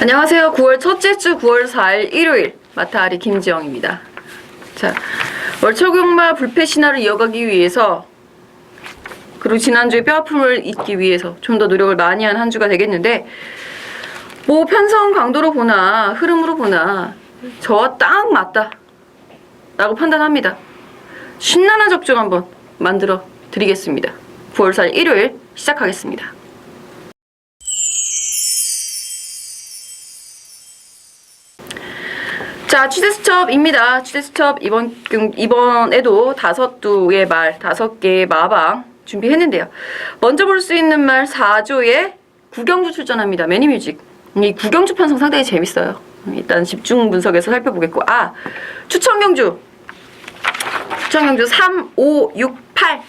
안녕하세요. 9월 첫째 주 9월 4일 일요일 마타아리 김지영입니다. 자, 월초경마 불패 신화를 이어가기 위해서 그리고 지난주에 뼈아픔을 잊기 위해서 좀 더 노력을 많이 한 한 주가 되겠는데 뭐 편성 강도로 보나 흐름으로 보나 저와 딱 맞다 라고 판단합니다. 신나는 적중 한번 만들어 드리겠습니다. 9월 4일 일요일 시작하겠습니다. 자, 취재수첩입니다. 취재수첩 이번에도 5두의 말, 5개의 마방 준비했는데요. 먼저 볼 수 있는 말 4조의 구경주 출전합니다. 매니뮤직. 이 구경주 편성 상당히 재밌어요. 일단 집중 분석에서 살펴보겠고, 추천경주 3, 5, 6, 8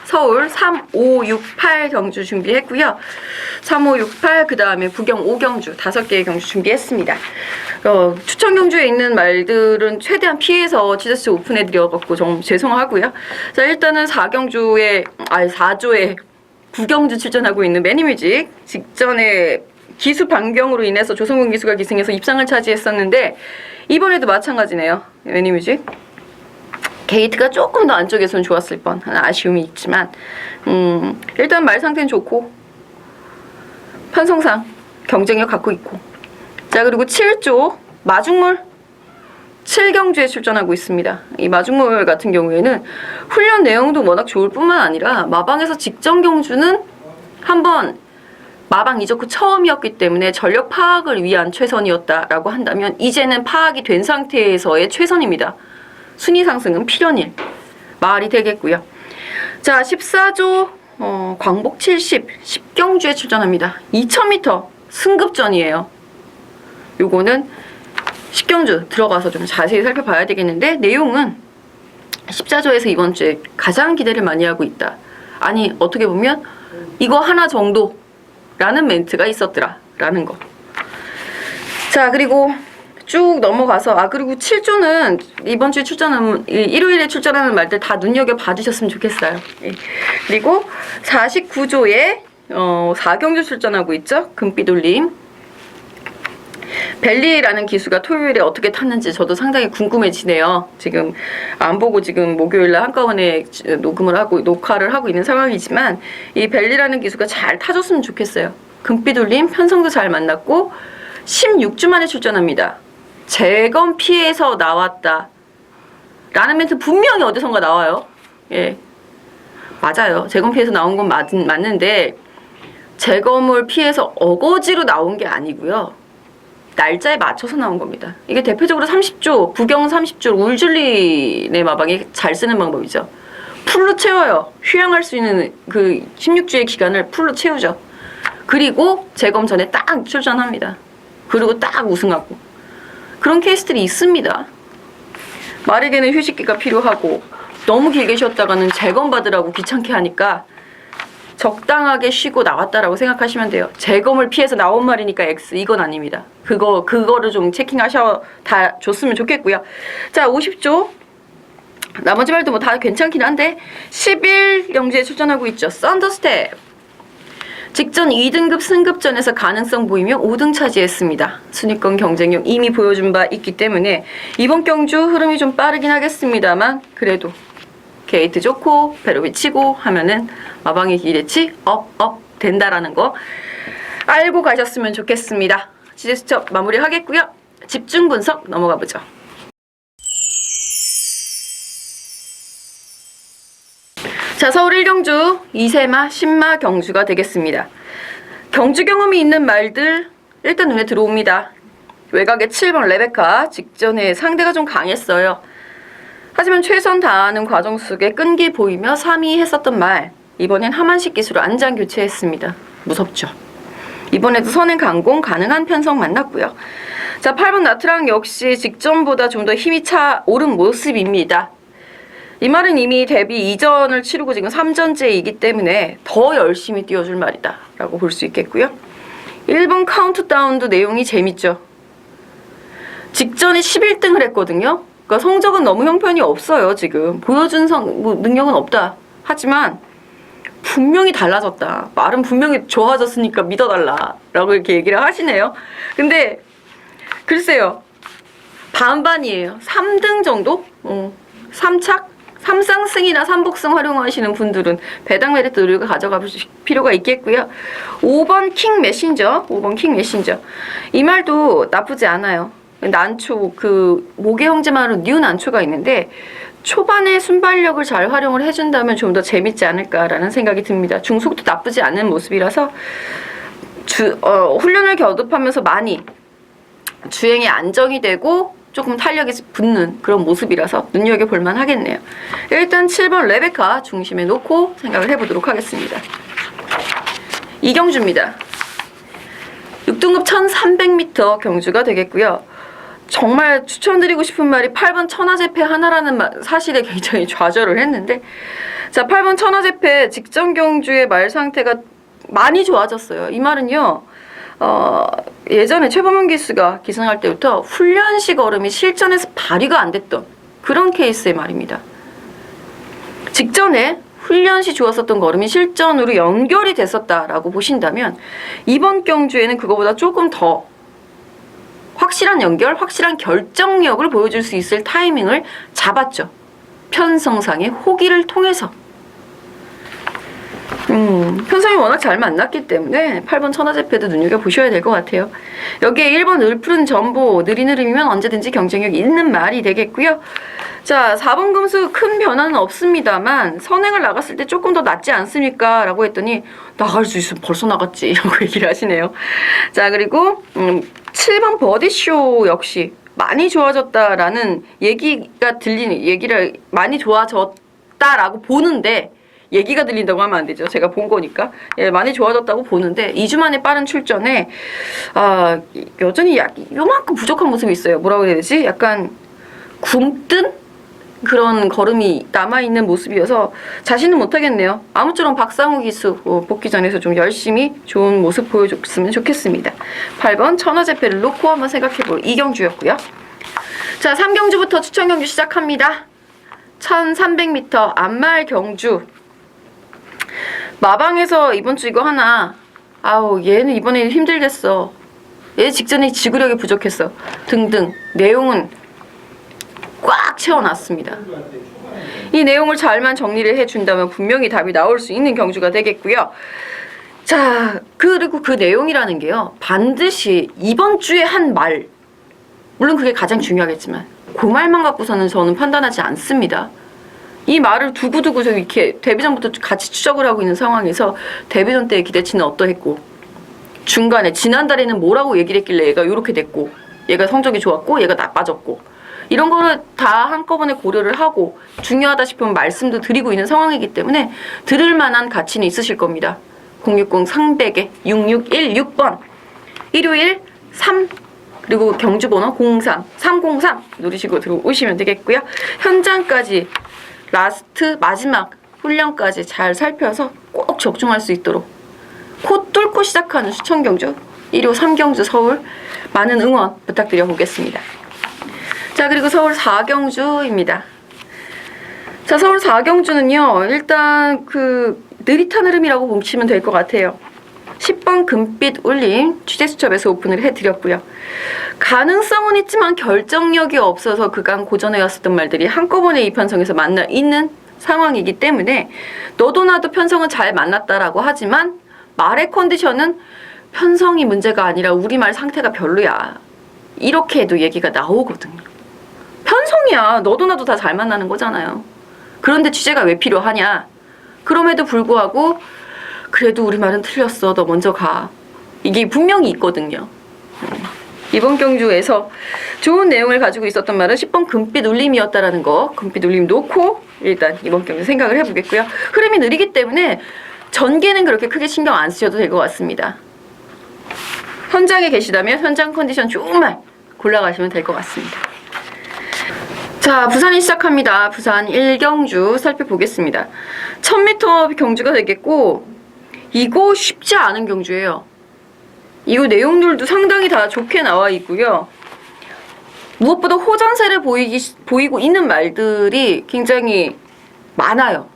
서울 3, 5, 6, 8 경주 준비했고요. 3, 5, 6, 8 그 다음에 부경 5경주 5개의 경주 준비했습니다. 추천 경주에 있는 말들은 최대한 피해서 취재수 오픈해드려갖고 좀 죄송하고요. 자, 일단은 4조의 구경주 출전하고 있는 매니뮤직. 직전에 기수 변경으로 인해서 조성근 기수가 기승해서 입상을 차지했었는데 이번에도 마찬가지네요. 매니뮤직. 게이트가 조금 더 안쪽에서는 좋았을 뻔 하는 아쉬움이 있지만 일단 말 상태는 좋고 편성상 경쟁력 갖고 있고, 자, 그리고 7조 마중물 7경주에 출전하고 있습니다. 이 마중물 같은 경우에는 훈련 내용도 워낙 좋을 뿐만 아니라 마방에서 직전 경주는 한번 마방 이적 후 처음이었기 때문에 전력 파악을 위한 최선이었다라고 한다면 이제는 파악이 된 상태에서의 최선입니다. 순위 상승은 필연일 말이 되겠고요. 자, 14조 광복 10경주에 출전합니다. 2000m 승급전이에요. 요거는 10경주 들어가서 좀 자세히 살펴봐야 되겠는데 내용은 14조에서 이번 주에 가장 기대를 많이 하고 있다. 아니, 어떻게 보면 이거 하나 정도라는 멘트가 있었더라 라는 거. 자, 그리고 쭉 넘어가서 그리고 7조는 이번 주에 일요일에 출전하는 말들 다 눈여겨봐 주셨으면 좋겠어요. 그리고 49조에 4경주 출전하고 있죠. 금빛올림. 벨리라는 기수가 토요일에 어떻게 탔는지 저도 상당히 궁금해지네요. 지금 안 보고 지금 목요일날 한꺼번에 녹화를 하고 있는 상황이지만 이 벨리라는 기수가 잘 타줬으면 좋겠어요. 금빛올림 편성도 잘 만났고 16주 만에 출전합니다. 재검 피해서 나왔다 라는 멘트 분명히 어디선가 나와요. 예, 맞아요. 재검 피해서 나온 건 맞는데 재검을 피해서 어거지로 나온 게 아니고요. 날짜에 맞춰서 나온 겁니다. 이게 대표적으로 30조, 부경 30조 울줄리네 마방이 잘 쓰는 방법이죠. 풀로 채워요. 휴양할 수 있는 그 16주의 기간을 풀로 채우죠. 그리고 재검 전에 딱 출전합니다. 그리고 딱 우승하고. 그런 케이스들이 있습니다. 말에게는 휴식기가 필요하고 너무 길게 쉬었다가는 재검 받으라고 귀찮게 하니까 적당하게 쉬고 나왔다라고 생각하시면 돼요. 재검을 피해서 나온 말이니까 X, 이건 아닙니다. 그거를 좀 체킹하셔 다 줬으면 좋겠고요. 자, 50조 나머지 말도 뭐 다 괜찮긴 한데 11경주에 출전하고 있죠. 썬더스텝 직전 2등급 승급전에서 가능성 보이며 5등 차지했습니다. 순위권 경쟁력 이미 보여준 바 있기 때문에 이번 경주 흐름이 좀 빠르긴 하겠습니다만 그래도 게이트 좋고 배로 비치고 하면은 마방의 기대치 업 된다라는 거 알고 가셨으면 좋겠습니다. 취재수첩 마무리하겠고요. 집중 분석 넘어가 보죠. 자, 서울 1경주 2세마 10마 경주가 되겠습니다. 경주 경험이 있는 말들 일단 눈에 들어옵니다. 외곽의 7번 레베카 직전에 상대가 좀 강했어요. 하지만 최선 다하는 과정 속에 끈기 보이며 3위 했었던 말 이번엔 하만식 기수로 안장 교체했습니다. 무섭죠. 이번에도 선행 강공 가능한 편성 만났고요. 자, 8번 나트랑 역시 직전보다 좀 더 힘이 차 오른 모습입니다. 이 말은 이미 데뷔 이전을 치르고 지금 3전째이기 때문에 더 열심히 뛰어줄 말이다 라고 볼 수 있겠고요. 1번 카운트다운도 내용이 재밌죠. 직전에 11등을 했거든요. 그러니까 성적은 너무 형편이 없어요. 지금 보여준 능력은 없다. 하지만 분명히 달라졌다. 말은 분명히 좋아졌으니까 믿어달라. 라고 이렇게 얘기를 하시네요. 근데 글쎄요. 반반이에요. 3등 정도? 3착? 3상승이나 3복승 활용하시는 분들은 배당 메리트 의료가 가져가 볼 필요가 있겠고요. 5번 킹 메신저. 5번 킹 메신저. 이 말도 나쁘지 않아요. 난초, 그 모계 형제말로 뉴 난초가 있는데 초반에 순발력을 잘 활용을 해준다면 좀 더 재밌지 않을까라는 생각이 듭니다. 중속도 나쁘지 않은 모습이라서 훈련을 거듭하면서 많이 주행이 안정이 되고 조금 탄력이 붙는 그런 모습이라서 눈여겨볼만 하겠네요. 일단 7번 레베카 중심에 놓고 생각을 해보도록 하겠습니다. 이경주입니다. 6등급 1300m 경주가 되겠고요. 정말 추천드리고 싶은 말이 8번 천하제패 하나라는 사실에 굉장히 좌절을 했는데, 자, 8번 천하제패 직전 경주의 말 상태가 많이 좋아졌어요. 이 말은요, 예전에 최범용 기수가 기승할 때부터 훈련식 얼음이 실전에서 발휘가 안 됐던 그런 케이스의 말입니다. 직전에 훈련시 좋았었던 걸음이 실전으로 연결이 됐었다라고 보신다면 이번 경주에는 그거보다 조금 더 확실한 연결, 확실한 결정력을 보여줄 수 있을 타이밍을 잡았죠. 편성상의 호기를 통해서. 편성이 워낙 잘 만났기 때문에 8번 천하제패도 눈여겨보셔야 될 것 같아요. 여기에 1번 을푸른 전보 느린 흐름이면 언제든지 경쟁력 있는 말이 되겠고요. 자, 4번 금수 큰 변화는 없습니다만 선행을 나갔을 때 조금 더 낫지 않습니까? 라고 했더니 나갈 수 있으면 벌써 나갔지 라고 얘기를 하시네요. 자, 그리고 7번 버디쇼 역시 많이 좋아졌다라는 얘기가 들리는, 얘기를 많이 좋아졌다라고 보는데, 얘기가 들린다고 하면 안 되죠. 제가 본 거니까. 예, 많이 좋아졌다고 보는데 2주 만에 빠른 출전에 여전히 요만큼 부족한 모습이 있어요. 뭐라고 해야 되지? 약간 굼뜬 그런 걸음이 남아있는 모습이어서 자신은 못하겠네요. 아무쪼록 박상우 기수 복귀전에서 좀 열심히 좋은 모습 보여줬으면 좋겠습니다. 8번 천하제패를 놓고 한번 생각해볼 이경주였고요. 자, 3경주부터 추천 경주 시작합니다. 1300m 안말 경주. 마방에서 이번 주 이거 하나, 아우 얘는 이번에 힘들겠어, 얘 직전에 지구력이 부족했어 등등 내용은 꽉 채워놨습니다. 이 내용을 잘만 정리를 해준다면 분명히 답이 나올 수 있는 경주가 되겠고요. 자, 그리고 그 내용이라는 게요, 반드시 이번 주에 한 말, 물론 그게 가장 중요하겠지만 그 말만 갖고서는 저는 판단하지 않습니다. 이 말을 두고두고 저 이렇게 데뷔전부터 같이 추적을 하고 있는 상황에서 데뷔전 때의 기대치는 어떠했고, 중간에 지난달에는 뭐라고 얘기를 했길래 얘가 이렇게 됐고, 얘가 성적이 좋았고, 얘가 나빠졌고, 이런 거를 다 한꺼번에 고려를 하고 중요하다 싶으면 말씀도 드리고 있는 상황이기 때문에 들을 만한 가치는 있으실 겁니다. 060 상백에 6616번 일요일 3 그리고 경주번호 03 303 누르시고 들어오시면 되겠고요. 현장까지 라스트 마지막 훈련까지 잘 살펴서 꼭 적중할 수 있도록 코 뚫고 시작하는 수천경주 1호 3경주 서울 많은 응원 부탁드려 보겠습니다. 자, 그리고 서울 4경주입니다. 자, 서울 4경주는요, 일단 그 느릿한 흐름이라고 보시면 될 것 같아요. 10번 금빛 울림 취재수첩에서 오픈을 해드렸고요. 가능성은 있지만 결정력이 없어서 그간 고전해왔었던 말들이 한꺼번에 이 편성에서 만나 있는 상황이기 때문에 너도 나도 편성은 잘 만났다라고 하지만 말의 컨디션은 편성이 문제가 아니라 우리말 상태가 별로야, 이렇게 해도 얘기가 나오거든요. 편성이야, 너도 나도 다 잘 만나는 거잖아요. 그런데 취재가 왜 필요하냐? 그럼에도 불구하고 그래도 우리말은 틀렸어, 너 먼저 가, 이게 분명히 있거든요. 이번 경주에서 좋은 내용을 가지고 있었던 말은 10번 금빛 울림이었다라는 거, 금빛 울림 놓고 일단 이번 경주 생각을 해보겠고요. 흐름이 느리기 때문에 전개는 그렇게 크게 신경 안 쓰셔도 될 것 같습니다. 현장에 계시다면 현장 컨디션 좋은 말 골라가시면 될 것 같습니다. 자, 부산이 시작합니다. 부산 1경주 살펴보겠습니다. 1000m 경주가 되겠고, 이거 쉽지 않은 경주예요. 이거 내용들도 상당히 다 좋게 나와 있고요. 무엇보다 호전세를 보이고 있는 말들이 굉장히 많아요.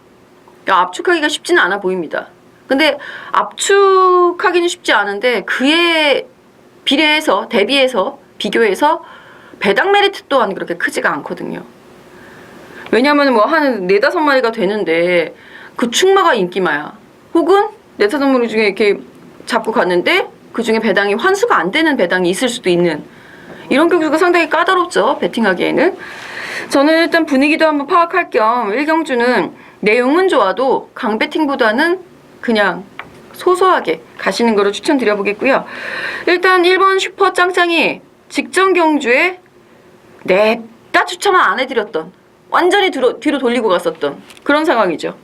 압축하기가 쉽지는 않아 보입니다. 근데 압축하기는 쉽지 않은데 그에 대비해서 비교해서 배당 메리트 또한 그렇게 크지가 않거든요. 왜냐면 뭐 한 4-5마리가 되는데 그 충마가 인기마야. 혹은 4-5마리 중에 이렇게 잡고 갔는데 그 중에 배당이 환수가 안 되는 배당이 있을 수도 있는 이런 경우가 상당히 까다롭죠. 배팅하기에는. 저는 일단 분위기도 한번 파악할 겸 1경주는 내용은 좋아도 강배팅보다는 그냥 소소하게 가시는 거를 추천드려보겠고요. 일단 1번 슈퍼 짱짱이 직전 경주에 냅다 추천만 안 해드렸던 완전히 뒤로 돌리고 갔었던 그런 상황이죠.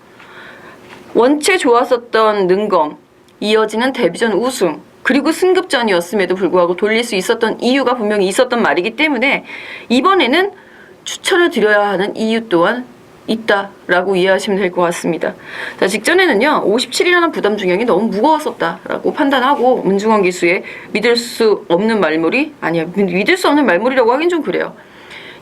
원체 좋았었던 능검, 이어지는 데뷔전 우승, 그리고 승급전이었음에도 불구하고 돌릴 수 있었던 이유가 분명히 있었던 말이기 때문에 이번에는 추천을 드려야 하는 이유 또한 있다라고 이해하시면 될 것 같습니다. 자, 직전에는요 57이라는 부담 중량이 너무 무거웠었다라고 판단하고 문중원 기수의 믿을 수 없는 말물이 아니야 믿을 수 없는 말물이라고 하긴 좀 그래요.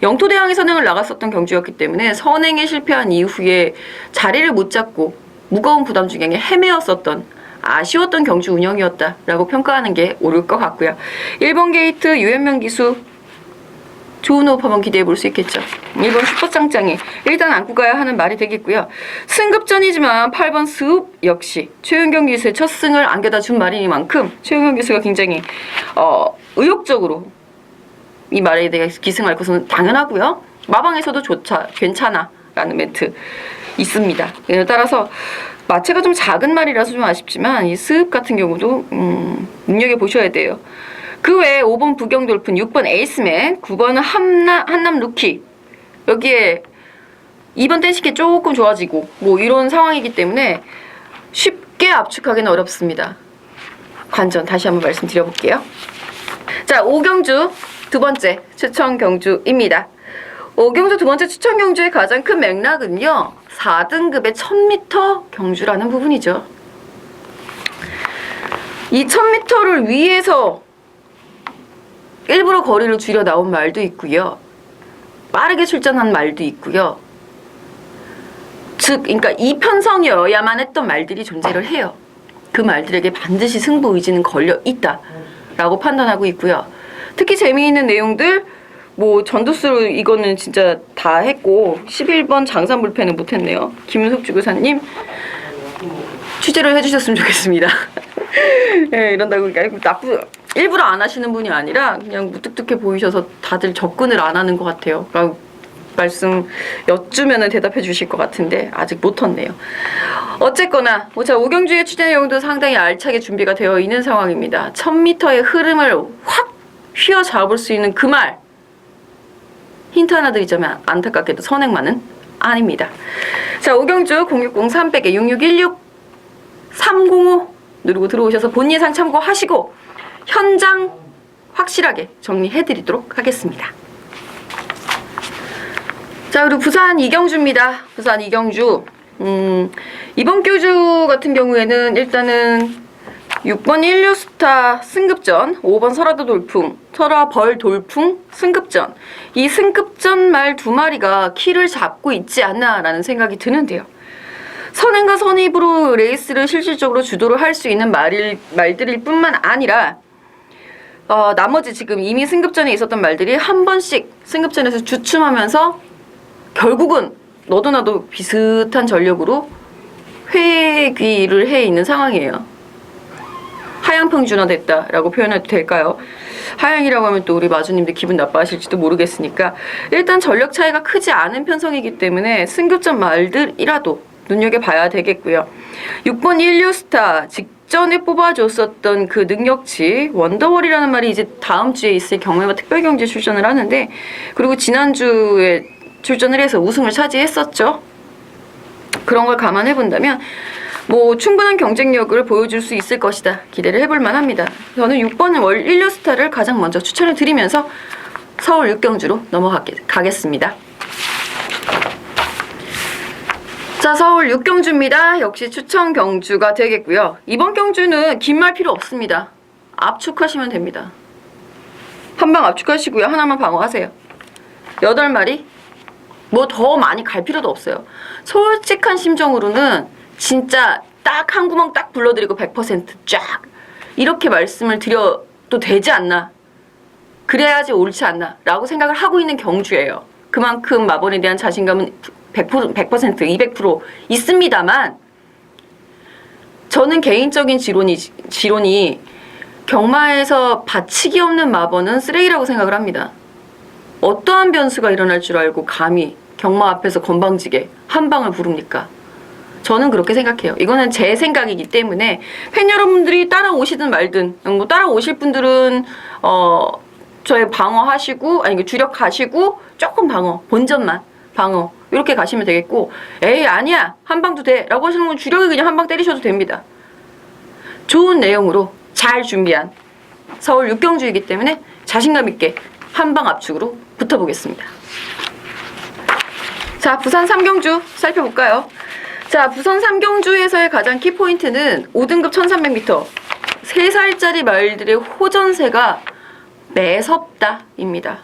영토대항에 선행을 나갔었던 경주였기 때문에 선행에 실패한 이후에 자리를 못 잡고 무거운 부담 중량에 헤매었었던 아쉬웠던 경주 운영이었다라고 평가하는 게 옳을 것 같고요. 1번 게이트 유현명 기수 좋은 호흡 한번 기대해 볼 수 있겠죠. 1번 슈퍼짱짱이 일단 안고 가야 하는 말이 되겠고요. 승급전이지만 8번 스읍 역시 최윤경 기수의 첫 승을 안겨다 준 말이니만큼 최윤경 기수가 굉장히 의욕적으로 이 말에 대해 기승할 것은 당연하고요. 마방에서도 좋다, 괜찮아 라는 멘트 있습니다. 따라서 마체가 좀 작은 말이라서 좀 아쉽지만 이 스읍 같은 경우도 눈여겨보셔야 돼요. 그 외에 5번 부경돌픈, 6번 에이스맨, 9번은 한남 루키 여기에 2번 댄시키 조금 좋아지고 뭐 이런 상황이기 때문에 쉽게 압축하기는 어렵습니다. 관전 다시 한번 말씀드려볼게요. 자, 5경주 두 번째 추천 경주입니다. 5경주 두 번째 추천 경주의 가장 큰 맥락은요 4등급의 1000m 경주라는 부분이죠. 이 1000m를 위해서 일부러 거리를 줄여 나온 말도 있고요. 빠르게 출전한 말도 있고요. 즉, 그러니까 이편성이어야만 했던 말들이 존재를 해요. 그 말들에게 반드시 승부 의지는 걸려 있다라고 판단하고 있고요. 특히 재미있는 내용들, 뭐 전도수로 이거는 진짜 다 했고 11번 장산불패는 못했네요. 김윤석 주교사님 취재를 해주셨으면 좋겠습니다. 네, 이런다고 일부러 안 하시는 분이 아니라 그냥 무뚝뚝해 보이셔서 다들 접근을 안 하는 것 같아요. 말씀 여쭈면은 대답해 주실 것 같은데 아직 못 텄네요. 어쨌거나 자, 오경주의 취재 내용도 상당히 알차게 준비가 되어 있는 상황입니다. 1000m의 흐름을 확 휘어잡을 수 있는 그 말 힌트 하나 드리자면 안타깝게도 선행만은 아닙니다. 자, 오경주 060-300-6616-305 누르고 들어오셔서 본 예상 참고하시고 현장 확실하게 정리해드리도록 하겠습니다. 자, 그리고 부산 이경주입니다. 부산 이경주. 이번 교주 같은 경우에는 일단은 6번 인류스타 승급전, 5번 설화벌 돌풍 승급전. 이 승급전 말 두 마리가 키를 잡고 있지 않나라는 생각이 드는데요. 선행과 선입으로 레이스를 실질적으로 주도를 할 수 있는 말들일 뿐만 아니라 나머지 지금 이미 승급전에 있었던 말들이 한 번씩 승급전에서 주춤하면서 결국은 너도 나도 비슷한 전력으로 회귀를 해 있는 상황이에요. 하향평준화됐다라고 표현해도 될까요? 하향이라고 하면 또 우리 마주님들 기분 나빠하실지도 모르겠으니까 일단 전력 차이가 크지 않은 편성이기 때문에 승급전 말들이라도 눈여겨봐야 되겠고요. 6번 인류스타 직전에 뽑아줬었던 그 능력치 원더월이라는 말이 이제 다음 주에 있을 경매와 특별경주에 출전을 하는데 그리고 지난주에 출전을 해서 우승을 차지했었죠. 그런 걸 감안해 본다면 뭐 충분한 경쟁력을 보여줄 수 있을 것이다. 기대를 해볼 만합니다. 저는 6번 월 인류스타를 가장 먼저 추천을 드리면서 서울 6경주로 넘어가겠습니다. 자, 서울 6경주입니다. 역시 추천 경주가 되겠고요. 이번 경주는 긴 말 필요 없습니다. 압축하시면 됩니다. 한 방 압축하시고요. 하나만 방어하세요. 8마리 뭐 더 많이 갈 필요도 없어요. 솔직한 심정으로는 진짜 딱 한 구멍 딱 불러드리고 100%쫙 이렇게 말씀을 드려도 되지 않나, 그래야지 옳지 않나 라고 생각을 하고 있는 경주예요. 그만큼 마번에 대한 자신감은 100%, 200% 있습니다만, 저는 개인적인 지론이 경마에서 받치기 없는 마번은 쓰레기라고 생각을 합니다. 어떠한 변수가 일어날 줄 알고 감히 경마 앞에서 건방지게 한 방을 부릅니까? 저는 그렇게 생각해요. 이거는 제 생각이기 때문에 팬 여러분들이 따라오시든 말든, 뭐 따라오실 분들은 저의 방어하시고, 아니 주력하시고 조금 방어, 본전만 방어 이렇게 가시면 되겠고, 에이 아니야 한 방도 돼 라고 하시는 건 주력이 그냥 한 방 때리셔도 됩니다. 좋은 내용으로 잘 준비한 서울 육경주이기 때문에 자신감 있게 한 방 압축으로 붙어보겠습니다. 자, 부산 3경주 살펴볼까요? 자, 부산 3경주에서의 가장 키포인트는 5등급 1300m 3살짜리 말들의 호전세가 매섭다입니다.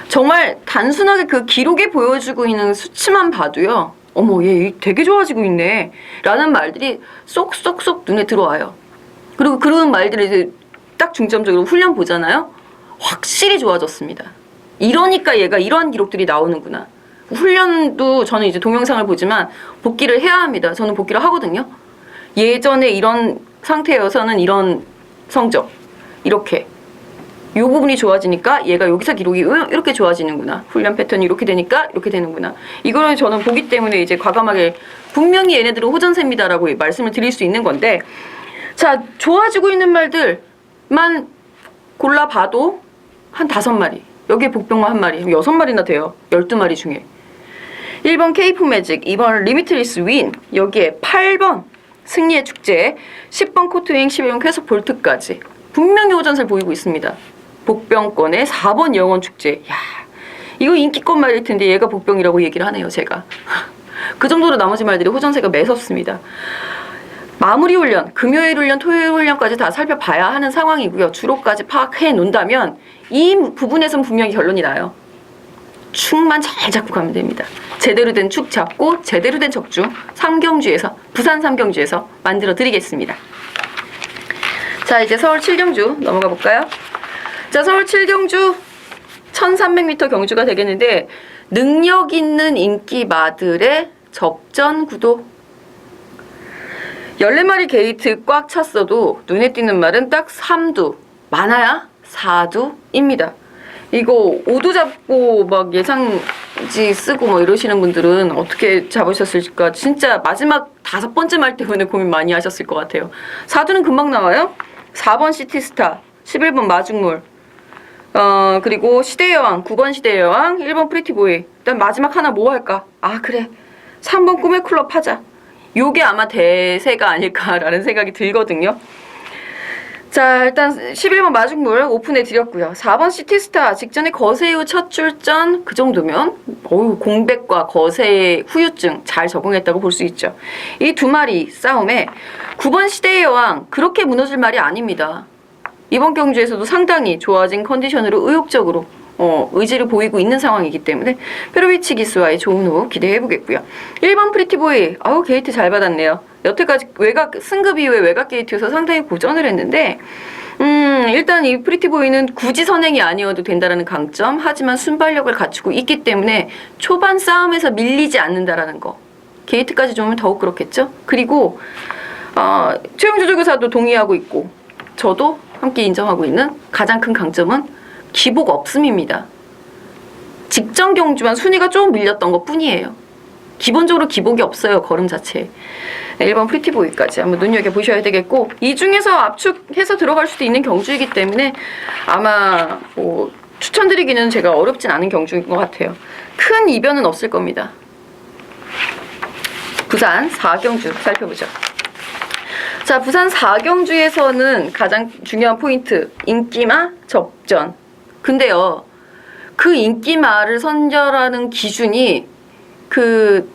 정말 단순하게 그 기록에 보여주고 있는 수치만 봐도요, 어머 얘 되게 좋아지고 있네 라는 말들이 쏙쏙쏙 눈에 들어와요. 그리고 그런 말들을 이제 딱 중점적으로 훈련 보잖아요. 확실히 좋아졌습니다. 이러니까 얘가 이런 기록들이 나오는구나. 훈련도 저는 이제 동영상을 보지만 복귀를 해야 합니다. 저는 복귀를 하거든요. 예전에 이런 상태여서는 이런 성적, 이렇게 요 부분이 좋아지니까 얘가 여기서 기록이 이렇게 좋아지는구나. 훈련 패턴이 이렇게 되니까 이렇게 되는구나. 이거를 저는 보기 때문에 이제 과감하게 분명히 얘네들은 호전세입니다라고 말씀을 드릴 수 있는 건데, 자, 좋아지고 있는 말들만 골라봐도 한 5마리, 여기에 복병만 1마리, 6마리나 돼요. 12마리 중에. 1번 케이프 매직, 2번 리미트리스 윈, 여기에 8번 승리의 축제, 10번 코트윙, 11번 쾌속 볼트까지 분명히 호전세를 보이고 있습니다. 복병권의 4번 영원 축제. 야, 이거 인기권 말일 텐데 얘가 복병이라고 얘기를 하네요, 제가. 그 정도로 나머지 말들이 호전세가 매섭습니다. 마무리 훈련, 금요일 훈련, 토요일 훈련까지 다 살펴봐야 하는 상황이고요. 주로까지 파악해 놓는다면 이 부분에선 분명히 결론이 나요. 축만 잘 잡고 가면 됩니다. 제대로 된 축 잡고 제대로 된 적중 3경주에서, 부산 3경주에서 만들어 드리겠습니다. 자, 이제 서울 7경주 넘어가 볼까요? 자, 서울 7경주 1300m 경주가 되겠는데, 능력 있는 인기 마들의 접전 구도. 14마리 게이트 꽉 찼어도 눈에 띄는 말은 딱 3두, 많아야 4두입니다. 이거 5두 잡고 막 예상지 쓰고 뭐 이러시는 분들은 어떻게 잡으셨을까? 진짜 마지막 5번째 말 때문에 고민 많이 하셨을 것 같아요. 4두는 금방 나와요. 4번 시티스타, 11번 마중물, 그리고 시대의 여왕, 9번 시대의 여왕, 1번 프리티보이. 일단 마지막 하나 뭐 할까? 아, 그래, 3번 꿈의 클럽 하자. 요게 아마 대세가 아닐까라는 생각이 들거든요. 자, 일단 11번 마중물 오픈해 드렸고요. 4번 시티스타, 직전에 거세 이후 첫 출전, 그 정도면 공백과 거세의 후유증 잘 적응했다고 볼 수 있죠. 이 2마리 싸움에 9번 시대의 여왕, 그렇게 무너질 말이 아닙니다. 이번 경주에서도 상당히 좋아진 컨디션으로 의욕적으로 의지를 보이고 있는 상황이기 때문에 페로비치 기수와의 좋은 호흡 기대해 보겠고요. 1번 프리티보이, 게이트 잘 받았네요. 여태까지 외곽 승급 이후에 외곽 게이트에서 상당히 고전을 했는데, 일단 이 프리티보이는 굳이 선행이 아니어도 된다라는 강점, 하지만 순발력을 갖추고 있기 때문에 초반 싸움에서 밀리지 않는다라는 거, 게이트까지 좀 오면 더욱 그렇겠죠. 그리고 최영주 조교사도 동의하고 있고 저도 함께 인정하고 있는 가장 큰 강점은 기복 없음입니다. 직전 경주만 순위가 좀 밀렸던 것 뿐이에요. 기본적으로 기복이 없어요, 걸음 자체에. 1번 프리티보이까지 한번 눈여겨보셔야 되겠고, 이 중에서 압축해서 들어갈 수도 있는 경주이기 때문에 아마 추천드리기는 제가 어렵진 않은 경주인 것 같아요. 큰 이변은 없을 겁니다. 부산 4경주 살펴보죠. 자, 부산 4경주에서는 가장 중요한 포인트, 인기마 접전. 근데요, 그 인기마를 선별하는 기준이 그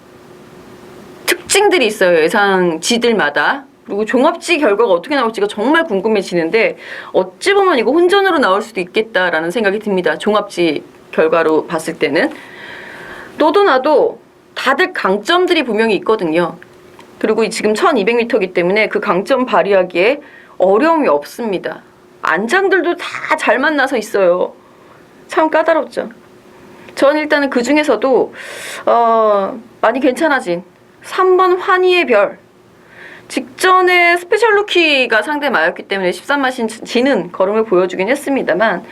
특징들이 있어요. 예상지들마다. 그리고 종합지 결과가 어떻게 나올지가 정말 궁금해지는데, 어찌 보면 이거 혼전으로 나올 수도 있겠다라는 생각이 듭니다. 종합지 결과로 봤을 때는. 너도 나도 다들 강점들이 분명히 있거든요. 그리고 지금 1200m이기 때문에 그 강점 발휘하기에 어려움이 없습니다. 안장들도 다 잘 만나서 있어요. 참 까다롭죠. 전 일단은 그 중에서도 많이 괜찮아진 3번 환희의 별. 직전에 스페셜 루키가 상대 마였기 때문에 13마신 지는 걸음을 보여주긴 했습니다만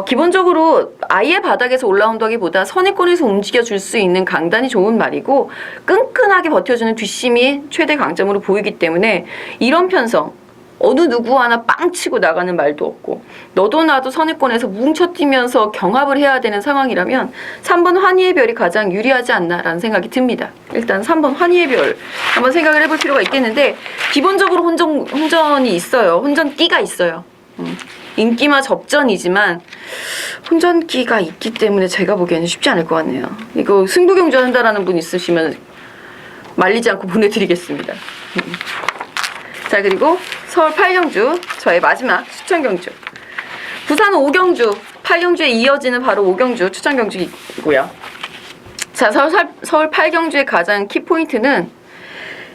기본적으로 아예 바닥에서 올라온다기보다 선행권에서 움직여줄 수 있는 강단이 좋은 말이고 끈끈하게 버텨주는 뒷심이 최대 강점으로 보이기 때문에 이런 편성 어느 누구 하나 빵 치고 나가는 말도 없고 너도 나도 선행권에서 뭉쳐뛰면서 경합을 해야 되는 상황이라면 3번 환희의 별이 가장 유리하지 않나라는 생각이 듭니다. 일단 3번 환희의 별 한번 생각을 해볼 필요가 있겠는데 기본적으로 혼전이 있어요. 혼전기가 있어요. 인기마 접전이지만 혼전기가 있기 때문에 제가 보기에는 쉽지 않을 것 같네요. 이거 승부경주 한다라는 분 있으시면 말리지 않고 보내드리겠습니다. 자, 그리고 서울 8경주 저의 마지막 추천 경주 부산 5경주 8경주에 이어지는 바로 5경주 추천 경주이고요. 자, 서울 8경주의 가장 키포인트는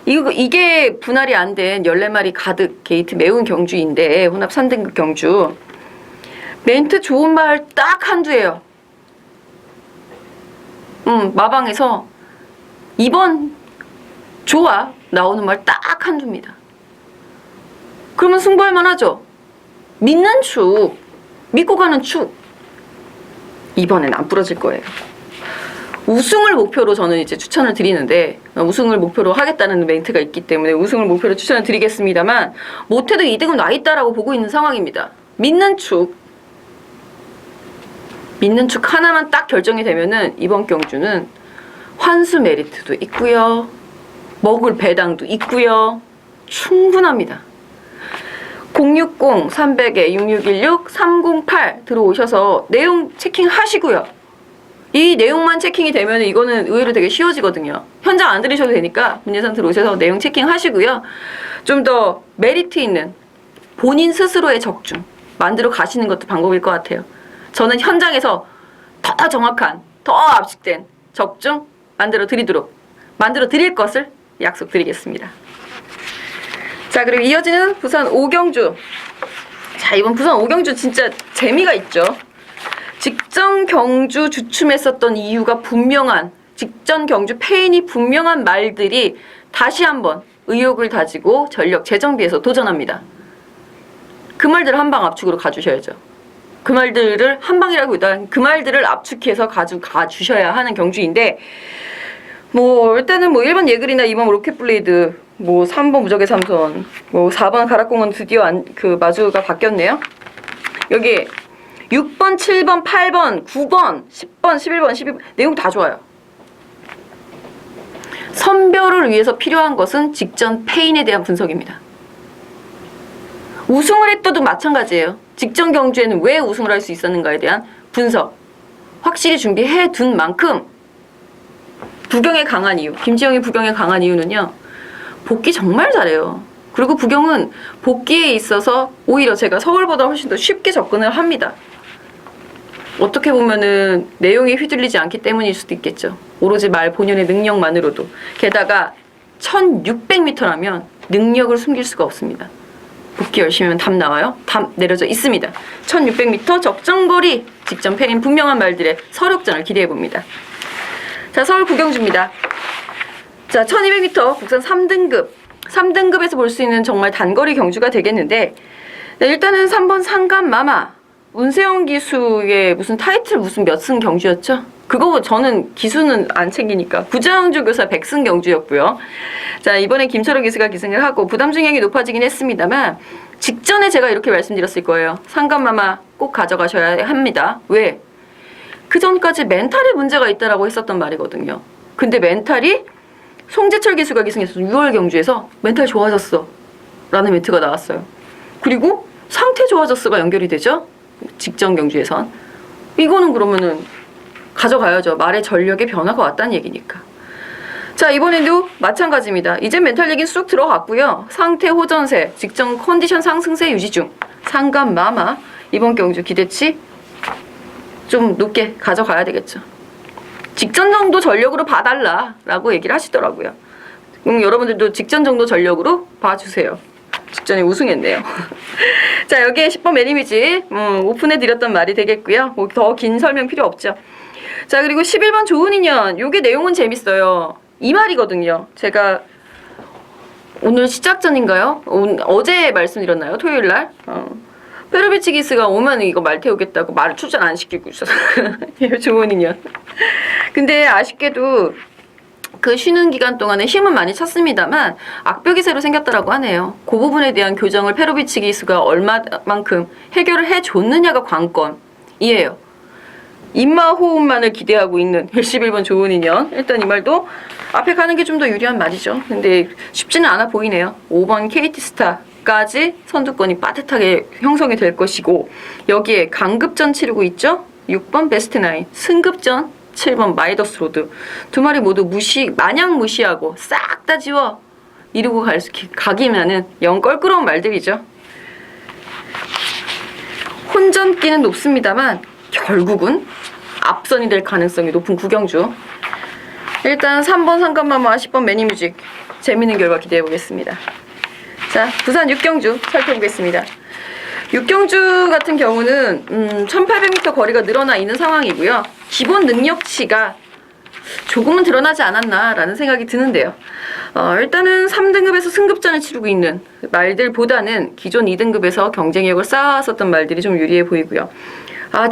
이게 분할이 안 된 14마리 가득 게이트 매운 경주인데 혼합 3등급 경주 멘트 좋은 말 딱 한두예요. 마방에서 2번 좋아 나오는 말 딱 한두입니다. 그러면 승부할만 하죠. 믿는 축, 믿고 가는 축. 이번엔 안 부러질 거예요. 우승을 목표로 저는 이제 추천을 드리는데 우승을 목표로 하겠다는 멘트가 있기 때문에 우승을 목표로 추천을 드리겠습니다만 못해도 2등은 나 있다라고 보고 있는 상황입니다. 믿는 축 하나만 딱 결정이 되면은 이번 경주는 환수 메리트도 있고요. 먹을 배당도 있고요. 충분합니다. 060, 300에 6616, 308 들어오셔서 내용 체킹하시고요. 이 내용만 체킹이 되면 이거는 의외로 되게 쉬워지거든요. 현장 안 들으셔도 되니까 문예산 들어오셔서 내용 체킹하시고요. 좀 더 메리트 있는 본인 스스로의 적중 만들어 가시는 것도 방법일 것 같아요. 저는 현장에서 더 정확한, 더 압축된 적중 만들어 드릴 것을 약속드리겠습니다. 자, 그리고 이어지는 부산 5경주. 자, 이번 부산 5경주 진짜 재미가 있죠. 직전 경주 주춤했었던 이유가 분명한, 직전 경주 패인이 분명한 말들이 다시 한번 의욕을 다지고 전력 재정비해서 도전합니다. 그 말들을 한방 압축으로 가주셔야죠. 그 말들을 한방이라기보다는 그 말들을 압축해서 가져가 주셔야 하는 경주인데 일단은 1번 예글이나 2번 로켓블레이드 3번 무적의 삼손 4번 가락공은 드디어 마주가 바뀌었네요. 여기 6번, 7번, 8번, 9번, 10번, 11번, 12번 내용 다 좋아요. 선별을 위해서 필요한 것은 직전 패인에 대한 분석입니다. 우승을 했어도 마찬가지예요. 직전 경주에는 왜 우승을 할 수 있었는가에 대한 분석 확실히 준비해 둔 만큼 부경에 강한 이유, 김지영이 부경에 강한 이유는요. 복귀 정말 잘해요. 그리고 부경은 복귀에 있어서 오히려 제가 서울보다 훨씬 더 쉽게 접근을 합니다. 어떻게 보면은 내용이 휘둘리지 않기 때문일 수도 있겠죠. 오로지 말 본연의 능력만으로도. 게다가 1600m라면 능력을 숨길 수가 없습니다. 복귀 열심히 하면 답 나와요. 답 내려져 있습니다. 1600m 적정거리 직전 패인 분명한 말들의 서력전을 기대해봅니다. 자, 서울 9경주입니다. 자, 1200m 국산 3등급. 3등급에서 볼 수 있는 정말 단거리 경주가 되겠는데 일단은 3번 상감마마. 문세영 기수의 무슨 타이틀 몇 승 경주였죠? 그거 저는 기수는 안 챙기니까 구장주 교사 100승 경주였고요. 자, 이번에 김철호 기수가 기승을 하고 부담 중량이 높아지긴 했습니다만 직전에 제가 이렇게 말씀드렸을 거예요. 상감마마 꼭 가져가셔야 합니다. 왜? 그 전까지 멘탈에 문제가 있다라고 했었던 말이거든요. 근데 멘탈이 송재철 기수가 기승했었던 6월 경주에서 멘탈 좋아졌어 라는 멘트가 나왔어요. 그리고 상태 좋아졌어가 연결이 되죠. 직전 경주에선. 이거는 그러면은 가져가야죠. 말의 전력의 변화가 왔다는 얘기니까. 자, 이번에도 마찬가지입니다. 이제 멘탈 얘기는 쑥 들어갔고요. 상태 호전세, 직전 컨디션 상승세 유지 중. 상감마마 이번 경주 기대치 좀 높게 가져가야 되겠죠. 직전 정도 전력으로 봐달라라고 얘기를 하시더라고요. 여러분들도 직전 정도 전력으로 봐주세요. 직전에 우승했네요. 자, 여기에 10번 매니미지 오픈해드렸던 말이 되겠고요. 뭐 더 긴 설명 필요 없죠. 자, 그리고 11번 좋은 인연. 요게 내용은 재밌어요. 이 말이거든요. 제가 오늘 시작전인가요? 어제 말씀드렸나요? 토요일날? 페르비치 기스가 오면 이거 말 태우겠다고 말을 출전 안 시키고 있어서 좋은 인연. 근데 아쉽게도 그 쉬는 기간 동안에 힘은 많이 찼습니다만 악벽이 새로 생겼다라고 하네요. 그 부분에 대한 교정을 페르비치 기스가 얼마만큼 해결을 해줬느냐가 관건이에요. 입마 호흡만을 기대하고 있는 11번 좋은 인연. 일단 이 말도 앞에 가는 게 좀 더 유리한 말이죠. 근데 쉽지는 않아 보이네요. 5번 KT스타까지 선두권이 빠듯하게 형성이 될 것이고 여기에 강급전 치르고 있죠. 6번 베스트나인, 승급전 7번 마이더스 로드. 두 마리 모두 마냥 무시하고 싹 다 지워 이루고 가기면은 영 껄끄러운 말들이죠. 혼전기는 높습니다만 결국은 앞선이 될 가능성이 높은 구경주. 일단 3번 상관마마 10번 매니뮤직 재밌는 결과 기대해보겠습니다. 자, 부산 6경주 살펴보겠습니다. 6경주 같은 경우는 1800m 거리가 늘어나 있는 상황이고요. 기본 능력치가 조금은 드러나지 않았나라는 생각이 드는데요. 일단은 3등급에서 승급전을 치르고 있는 말들보다는 기존 2등급에서 경쟁력을 쌓았었던 말들이 좀 유리해 보이고요.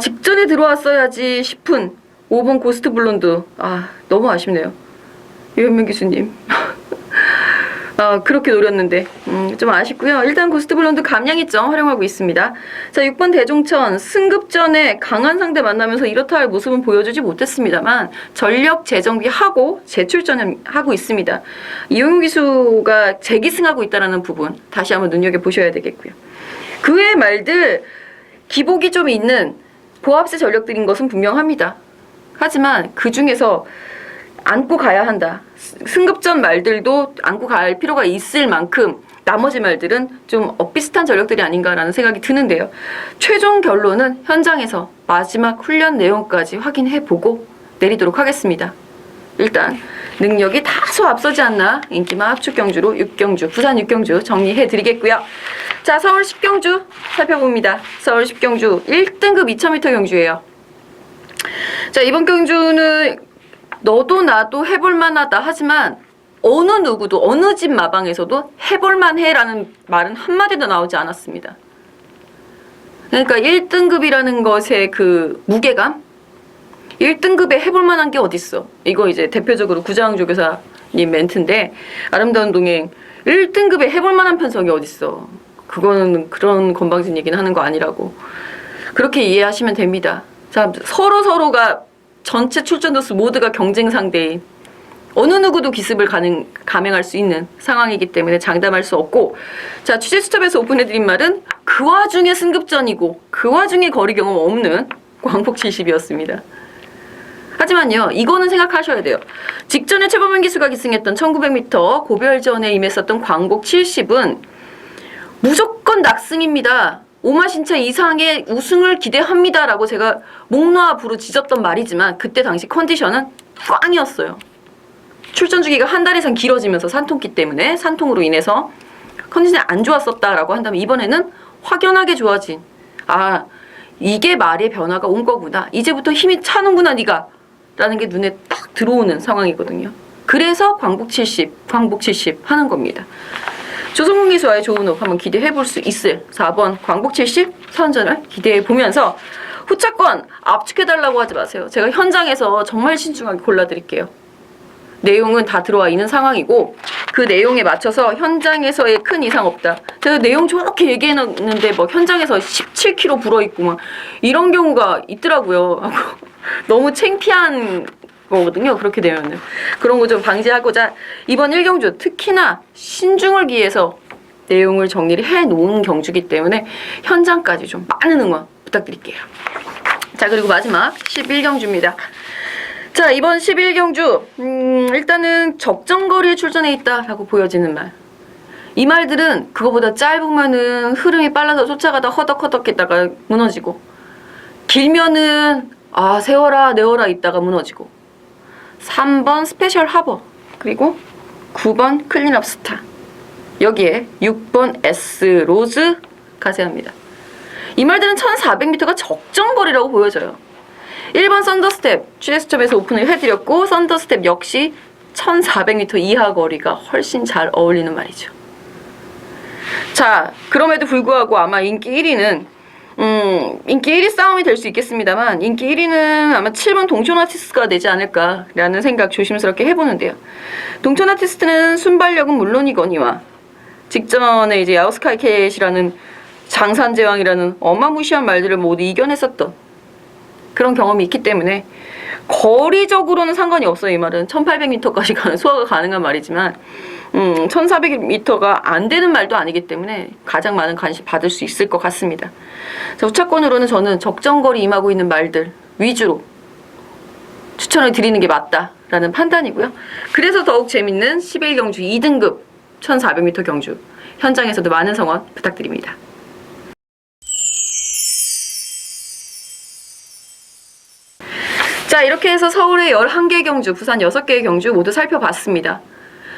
직전에 들어왔어야지 싶은 5번 고스트 블론드. 너무 아쉽네요. 유현민 교수님. 그렇게 노렸는데 좀 아쉽고요. 일단 고스트 블론드 감량이점 활용하고 있습니다. 자, 6번 대종천 승급전에 강한 상대 만나면서 이렇다 할 모습은 보여주지 못했습니다만 전력 재정비하고 재출전하고 있습니다. 이용우 기수가 재기승하고 있다는 부분 다시 한번 눈여겨보셔야 되겠고요. 그 외의 말들 기복이 좀 있는 보합세 전력들인 것은 분명합니다. 하지만 그 중에서 안고 가야 한다. 승급전 말들도 안고 갈 필요가 있을 만큼 나머지 말들은 좀 엇비슷한 전력들이 아닌가라는 생각이 드는데요. 최종 결론은 현장에서 마지막 훈련 내용까지 확인해보고 내리도록 하겠습니다. 일단 능력이 다소 앞서지 않나 인기만 압축 경주로 6경주, 부산 6경주 정리해드리겠고요. 자, 서울 10경주 살펴봅니다. 서울 10경주 1등급 2000m 경주예요. 자, 이번 경주는 너도 나도 해볼만하다 하지만 어느 누구도 어느 집 마방에서도 해볼만해라는 말은 한마디도 나오지 않았습니다. 그러니까 1등급이라는 것의 그 무게감, 1등급에 해볼만한 게 어딨어. 이거 이제 대표적으로 구자항 조교사님 멘트인데, 아름다운 동행 1등급에 해볼만한 편성이 어딨어. 그거는 그런 건방진 얘기는 하는 거 아니라고 그렇게 이해하시면 됩니다. 자, 서로가 전체 출전 도수 모두가 경쟁 상대인 어느 누구도 기습을 감행할 수 있는 상황이기 때문에 장담할 수 없고, 자, 취재 수첩에서 오픈해드린 말은 그 와중에 승급전이고 그 와중에 거리 경험 없는 광복 70이었습니다. 하지만요, 이거는 생각하셔야 돼요. 직전에 최범현 기수가 기승했던 1900m 고별전에 임했었던 광복 70은 무조건 낙승입니다. 오마신차 이상의 우승을 기대합니다라고 제가 목 놓아 부르짖었던 말이지만 그때 당시 컨디션은 꽝이었어요. 출전 주기가 한 달 이상 길어지면서 산통기 때문에, 산통으로 인해서 컨디션이 안 좋았었다라고 한다면 이번에는 확연하게 좋아진, 이게 말의 변화가 온 거구나, 이제부터 힘이 차는구나 네가 라는 게 눈에 딱 들어오는 상황이거든요. 그래서 광복 70 하는 겁니다. 조성훈 기수와의 좋은 호흡 한번 기대해볼 수 있을 4번 광복 70 선전을 기대해보면서 후차권 압축해달라고 하지 마세요. 제가 현장에서 정말 신중하게 골라드릴게요. 내용은 다 들어와 있는 상황이고 그 내용에 맞춰서 현장에서의 큰 이상 없다. 제가 내용 좋게 얘기해놨는데 뭐 현장에서 17kg 불어있고 막 이런 경우가 있더라고요. 너무 창피한 거거든요. 그렇게 되면은 그런 거 좀 방지하고자 이번 1경주 특히나 신중을 기해서 내용을 정리를 해놓은 경주기 때문에 현장까지 좀 많은 응원 부탁드릴게요. 자, 그리고 마지막 11경주입니다. 자, 이번 11경주 일단은 적정거리에 출전해 있다라고 보여지는 말. 이 말들은 그거보다 짧으면은 흐름이 빨라서 쫓아가다 허덕허덕 했다가 무너지고, 길면은 세워라 내워라 있다가 무너지고, 3번 스페셜 하버, 그리고 9번 클린업 스타, 여기에 6번 S 로즈 가세합니다. 이 말들은 1400m가 적정거리라고 보여져요. 1번 썬더스텝 GS점에서 오픈을 해드렸고, 썬더스텝 역시 1400m 이하 거리가 훨씬 잘 어울리는 말이죠. 자, 그럼에도 불구하고 아마 인기 1위는 인기 1위 싸움이 될 수 있겠습니다만, 인기 1위는 아마 7번 동촌아티스트가 되지 않을까라는 생각 조심스럽게 해보는데요. 동촌아티스트는 순발력은 물론이거니와 직전에 이제 야오스카이캣이라는 장산제왕이라는 어마무시한 말들을 모두 이겨냈었던 그런 경험이 있기 때문에 거리적으로는 상관이 없어요. 이 말은 1800m까지 가는 소화가 가능한 말이지만 1400m가 안 되는 말도 아니기 때문에 가장 많은 관심 받을 수 있을 것 같습니다. 자, 우차권으로는 저는 적정거리 임하고 있는 말들 위주로 추천을 드리는 게 맞다라는 판단이고요. 그래서 더욱 재밌는 11경주 2등급 1400m 경주 현장에서도 많은 성원 부탁드립니다. 자, 이렇게 해서 서울의 11개 경주, 부산 6개의 경주 모두 살펴봤습니다.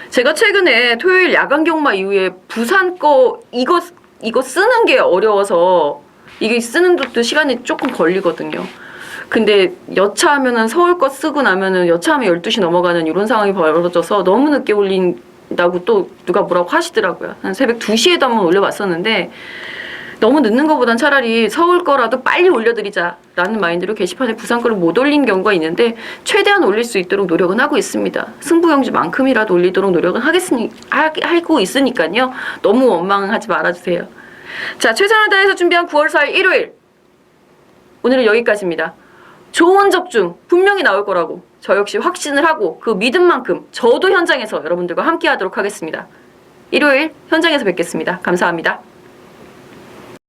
제가 최근에 토요일 야간 경마 이후에 부산 거 이거 쓰는 게 어려워서 이게 쓰는 것도 시간이 조금 걸리거든요. 근데 여차하면은 서울 거 쓰고 나면은 여차하면 12시 넘어가는 이런 상황이 벌어져서 너무 늦게 올린다고 또 누가 뭐라고 하시더라고요. 한 새벽 2시에도 한번 올려봤었는데 너무 늦는 것보단 차라리 서울 거라도 빨리 올려드리자라는 마인드로 게시판에 부산 거를 못 올린 경우가 있는데 최대한 올릴 수 있도록 노력은 하고 있습니다. 승부경주만큼이라도 올리도록 노력은 하고 있으니까요. 너무 원망하지 말아주세요. 자, 최선을 다해서 준비한 9월 4일 일요일, 오늘은 여기까지입니다. 좋은 적중 분명히 나올 거라고 저 역시 확신을 하고 그 믿은 만큼 저도 현장에서 여러분들과 함께 하도록 하겠습니다. 일요일 현장에서 뵙겠습니다. 감사합니다.